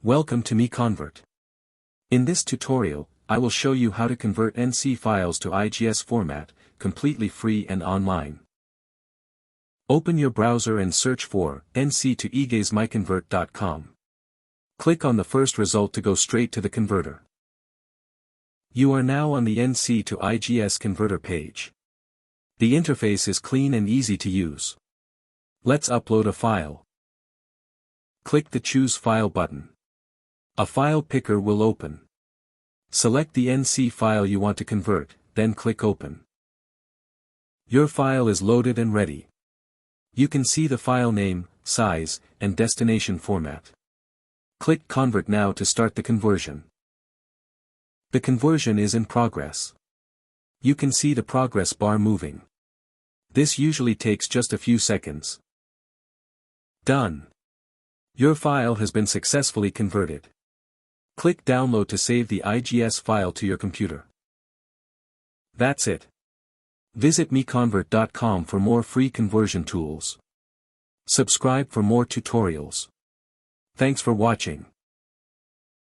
Welcome to MiConvert. In this tutorial, I will show you how to convert NC files to IGES format, completely free and online. Open your browser and search for NC to IGES MiConvert.com. Click on the first result to go straight to the converter. You are now on the NC to IGES converter page. The interface is clean and easy to use. Let's upload a file. Click the Choose File button. A file picker will open. Select the NC file you want to convert, then click Open. Your file is loaded and ready. You can see the file name, size, and destination format. Click Convert now to start the conversion. The conversion is in progress. You can see the progress bar moving. This usually takes just a few seconds. Done. Your file has been successfully converted. Click Download to save the IGES file to your computer. That's it. Visit MiConvert.com for more free conversion tools. Subscribe for more tutorials. Thanks for watching.